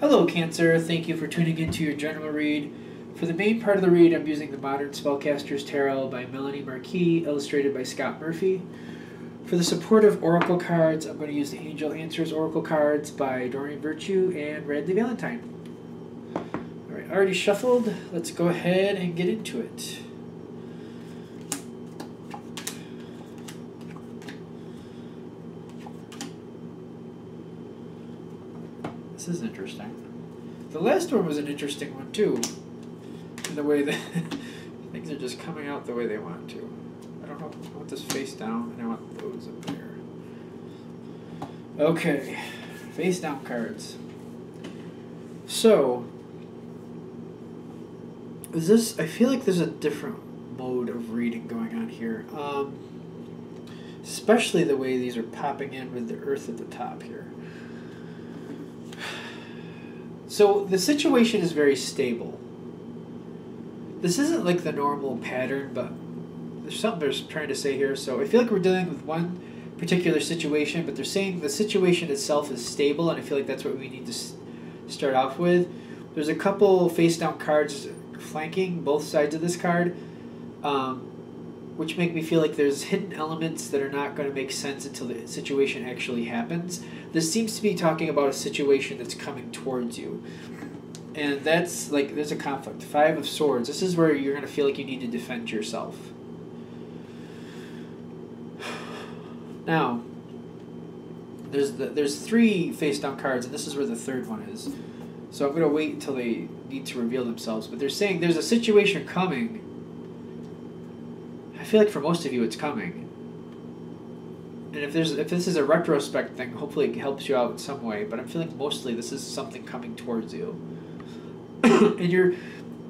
Hello, Cancer. Thank you for tuning into your general read. For the main part of the read, I'm using the Modern Spellcaster's Tarot by Melanie Marquis, illustrated by Scott Murphy. For the supportive oracle cards, I'm going to use the Angel Answers Oracle cards by Doreen Virtue and Radley Valentine. Alright, already shuffled. Let's go ahead and get into it. This is interesting. The last one was an interesting one too, in the way that things are just coming out the way they want to. I don't know. I want this face down, and I want those up there. Okay, face down cards. So, is this? I feel like there's a different mode of reading going on here. Especially the way these are popping in with the earth at the top here. So the situation is very stable. This isn't like the normal pattern, but there's something they're trying to say here. So I feel like we're dealing with one particular situation, but they're saying the situation itself is stable, and I feel like that's what we need to start off with. There's a couple face-down cards flanking both sides of this card, which make me feel like there's hidden elements that are not going to make sense until the situation actually happens. This seems to be talking about a situation that's coming towards you. And that's like, there's a conflict. Five of Swords. This is where you're going to feel like you need to defend yourself. Now, there's three face-down cards, and this is where the third one is. So I'm going to wait until they need to reveal themselves. But they're saying there's a situation coming. I feel like for most of you it's coming. And if this is a retrospect thing, hopefully it helps you out in some way. But I'm feeling mostly this is something coming towards you. And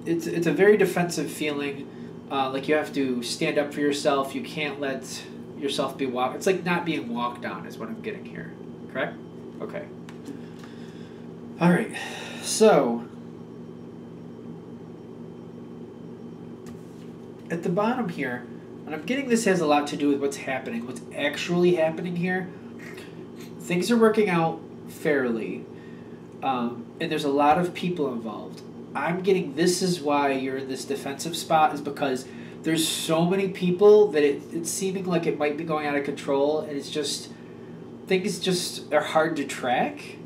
it's a very defensive feeling. Like you have to stand up for yourself. You can't let yourself be walked. It's like not being walked on is what I'm getting here. Correct? Okay. All right. So at the bottom here, and I'm getting this has a lot to do with what's happening, what's actually happening here. Things are working out fairly, and there's a lot of people involved. I'm getting this is why you're in this defensive spot is because there's so many people that it's seeming like it might be going out of control, and it's just, things just are hard to track.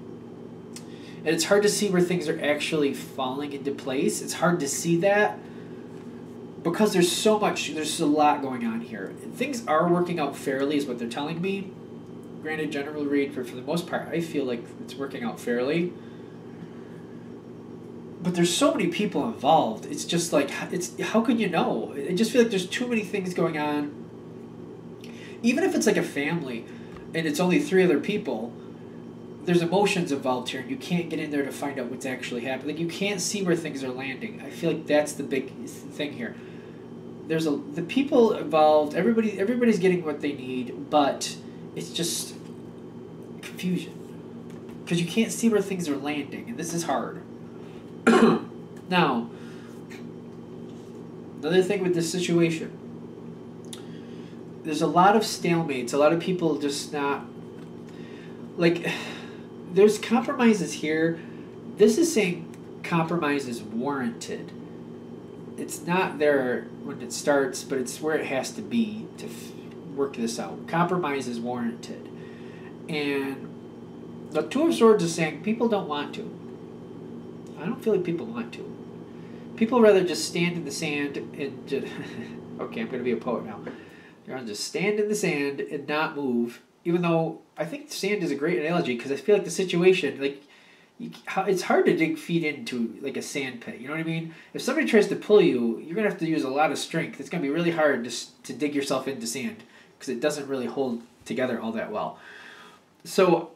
And it's hard to see where things are actually falling into place. It's hard to see that. Because there's a lot going on here. Things are working out fairly is what they're telling me. Granted, general read, for the most part, I feel like it's working out fairly. But there's so many people involved. It's just like, how could you know? I just feel like there's too many things going on. Even if it's like a family and it's only 3 other people, there's emotions involved here, and you can't get in there to find out what's actually happening. Like, you can't see where things are landing. I feel like that's the big thing here. There's the people involved, everybody's getting what they need, but it's just confusion. Because you can't see where things are landing, and this is hard. Now, another thing with this situation, there's a lot of stalemates, a lot of people just not, like, there's compromises here. This is saying compromise is warranted. It's not there when it starts, but it's where it has to be to work this out. Compromise is warranted. And the Two of Swords is saying people don't want to. I don't feel like people want to. People rather just stand in the sand and just... Okay, I'm going to be a poet now. They're going to just stand in the sand and not move, even though I think sand is a great analogy because I feel like the situation, like, it's hard to dig feet into like a sand pit. You know what I mean? If somebody tries to pull you, you're going to have to use a lot of strength. It's going to be really hard to dig yourself into sand because it doesn't really hold together all that well. So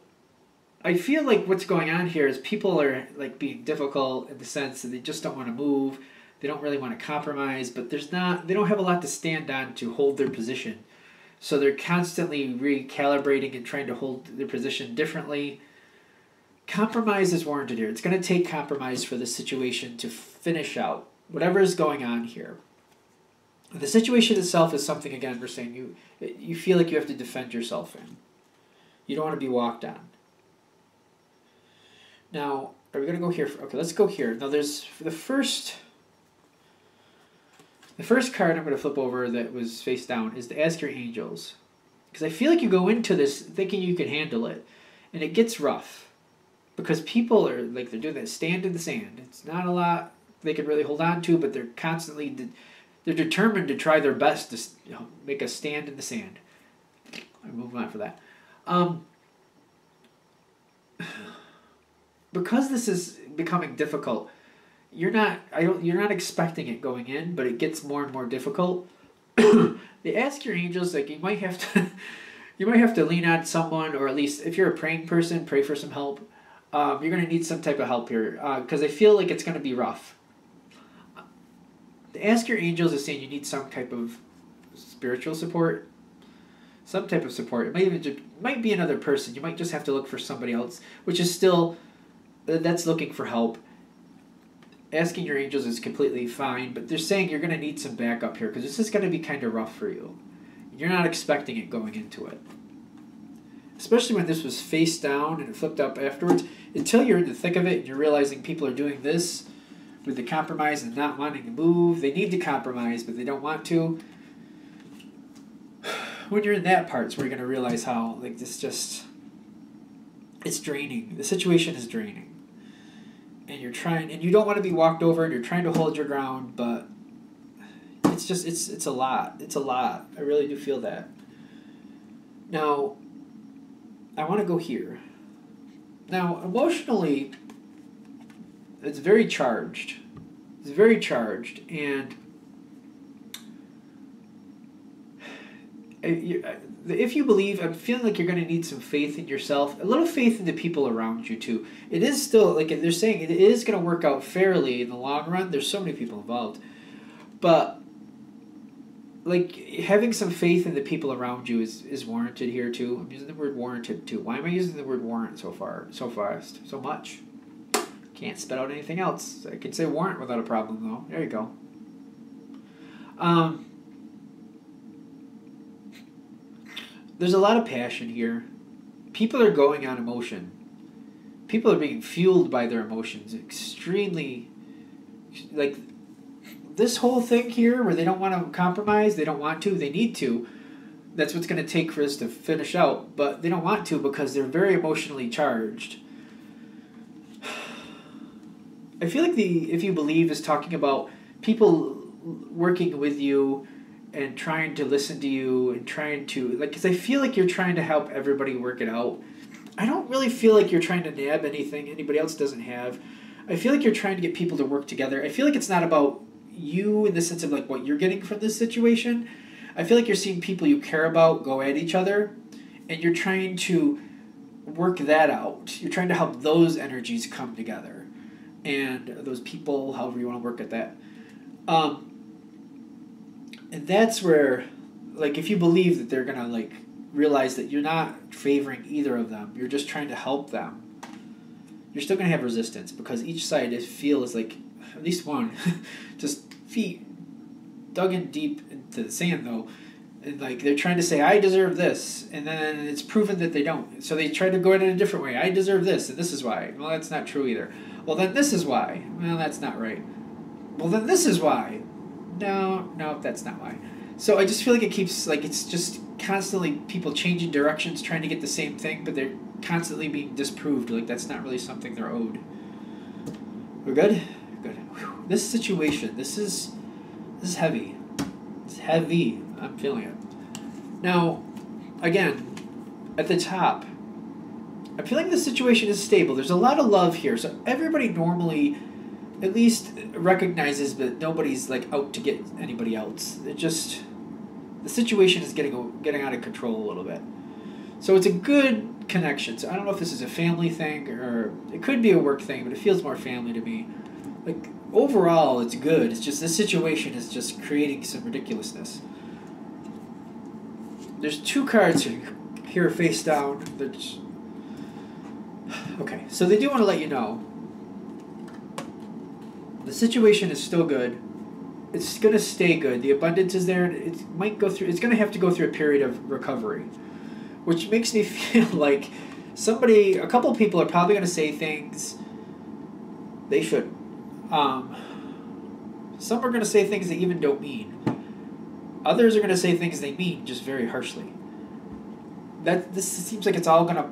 I feel like what's going on here is people are like being difficult in the sense that they just don't want to move. They don't really want to compromise, but they don't have a lot to stand on to hold their position. So they're constantly recalibrating and trying to hold their position differently. Compromise is warranted here. It's going to take compromise for this situation to finish out whatever is going on here. The situation itself is something, again, we're saying you feel like you have to defend yourself in. You don't want to be walked on. Now, are we going to go here? Okay, let's go here. Now, there's the first card I'm going to flip over that was face down is to ask your angels. Because I feel like you go into this thinking you can handle it, and it gets rough. Because people are, like, they're doing that stand in the sand. It's not a lot they can really hold on to, but they're constantly, they're determined to try their best to make a stand in the sand. I'm moving on for that. Because this is becoming difficult, you're not expecting it going in, but it gets more and more difficult. They ask your angels, like, you might have to lean on someone, or at least if you're a praying person, pray for some help. You're going to need some type of help here, because I feel like it's going to be rough. Ask your angels is saying you need some type of spiritual support, some type of support. It might be another person. You might just have to look for somebody else, which is still, that's looking for help. Asking your angels is completely fine, but they're saying you're going to need some backup here, because this is going to be kind of rough for you. You're not expecting it going into it. Especially when this was face down and it flipped up afterwards. Until you're in the thick of it and you're realizing people are doing this with the compromise and not wanting to move. They need to compromise, but they don't want to. When you're in that part, it's where you're going to realize how, like, this just, it's draining. The situation is draining. And you're trying, and you don't want to be walked over, and you're trying to hold your ground, but it's just, it's a lot. It's a lot. I really do feel that. Now, I want to go here. Now, emotionally, it's very charged. It's very charged, and if you believe, I'm feeling like you're going to need some faith in yourself, a little faith in the people around you too. It is still, like they're saying, it is going to work out fairly in the long run. There's so many people involved, but like having some faith in the people around you is warranted here too. I'm using the word warranted too. Why am I using the word warrant so fast, so much? Can't spit out anything else. I can say warrant without a problem though. There you go. There's a lot of passion here. People are going on emotion. People are being fueled by their emotions extremely. Like, this whole thing here where they don't want to compromise, they don't want to, they need to. That's what's going to take for us to finish out. But they don't want to because they're very emotionally charged. I feel like If You Believe is talking about people working with you and trying to listen to you and trying to, like, because I feel like you're trying to help everybody work it out. I don't really feel like you're trying to nab anything anybody else doesn't have. I feel like you're trying to get people to work together. I feel like it's not about you in the sense of like what you're getting from this situation. I feel like you're seeing people you care about go at each other, and you're trying to work that out. You're trying to help those energies come together, and those people, however you want to work at that. And that's where, like, if you believe that they're going to, like, realize that you're not favoring either of them, you're just trying to help them, you're still going to have resistance because each side feels like, at least one, just feet dug in deep into the sand, though. And, like, they're trying to say, I deserve this, and then it's proven that they don't. So they try to go in a different way. I deserve this, and this is why. Well, that's not true either. Well, then this is why. Well, that's not right. Well, then this is why. No, that's not why. So I just feel like it keeps, like, it's just constantly people changing directions, trying to get the same thing, but they're constantly being disproved. Like, that's not really something they're owed. We're good? Good. Whew. This situation, this is heavy. It's heavy. I'm feeling it. Now, again, at the top, I'm feeling the situation is stable. There's a lot of love here. So everybody normally at least recognizes that nobody's like out to get anybody else. It just, the situation is getting out of control a little bit. So it's a good connection. So I don't know if this is a family thing or it could be a work thing, but it feels more family to me. Like, overall, it's good. It's just this situation is just creating some ridiculousness. There's two cards here face down. Okay, so they do want to let you know the situation is still good. It's going to stay good. The abundance is there. It might go through. It's going to have to go through a period of recovery, which makes me feel like a couple of people are probably going to say things they shouldn't. Some are going to say things they even don't mean. Others are going to say things they mean just very harshly. This seems like it's all going to,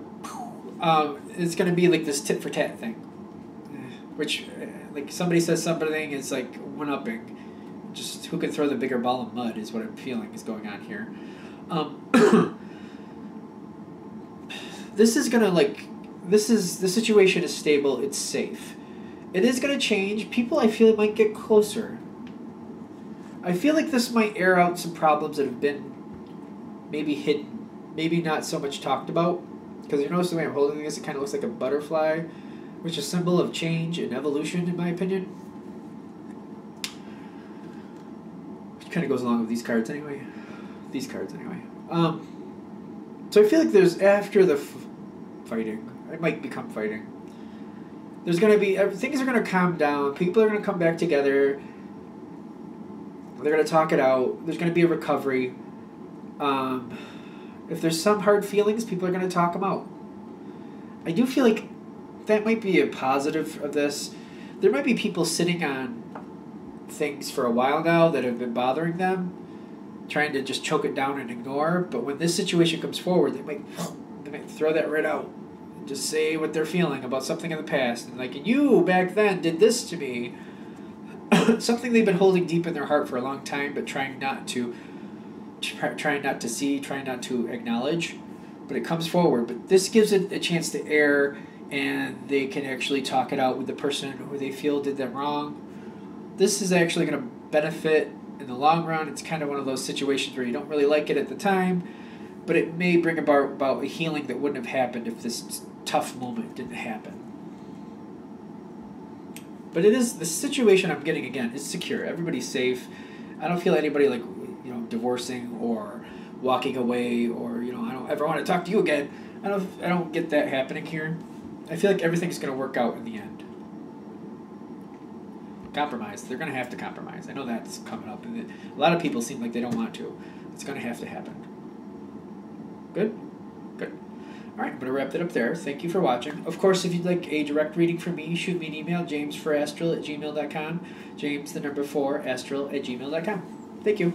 it's going to be like this tit for tat thing, which, like somebody says something, it's like one-upping. Just who can throw the bigger ball of mud is what I'm feeling is going on here. This is going to the situation is stable, it's safe. It is going to change. People, I feel, might get closer. I feel like this might air out some problems that have been maybe hidden, maybe not so much talked about. Because you notice the way I'm holding this, it kind of looks like a butterfly, which is a symbol of change and evolution, in my opinion. Which kind of goes along with these cards anyway. So I feel like there's, after the fighting, it might become fighting. There's going to be, things are going to calm down. People are going to come back together. They're going to talk it out. There's going to be a recovery. If there's some hard feelings, people are going to talk them out. I do feel like that might be a positive of this. There might be people sitting on things for a while now that have been bothering them, trying to just choke it down and ignore. But when this situation comes forward, they might throw that right out. Just say what they're feeling about something in the past. And like, you back then did this to me. Something they've been holding deep in their heart for a long time, but trying not to see, trying not to acknowledge. But it comes forward. But this gives it a chance to air, and they can actually talk it out with the person who they feel did them wrong. This is actually going to benefit in the long run. It's kind of one of those situations where you don't really like it at the time, but it may bring about a healing that wouldn't have happened if this tough moment didn't happen. But it is, the situation I'm getting, again, is secure. Everybody's safe. I don't feel anybody divorcing or walking away, or I don't ever want to talk to you again. I don't get that happening here. I feel like everything's going to work out in the end. Compromise. They're going to have to compromise. I know that's coming up, and a lot of people seem like they don't want to. It's going to have to happen. Good? Good. All right, I'm going to wrap that up there. Thank you for watching. Of course, if you'd like a direct reading from me, shoot me an email, jamesforastral@gmail.com. James, the number 4, astral@gmail.com. Thank you.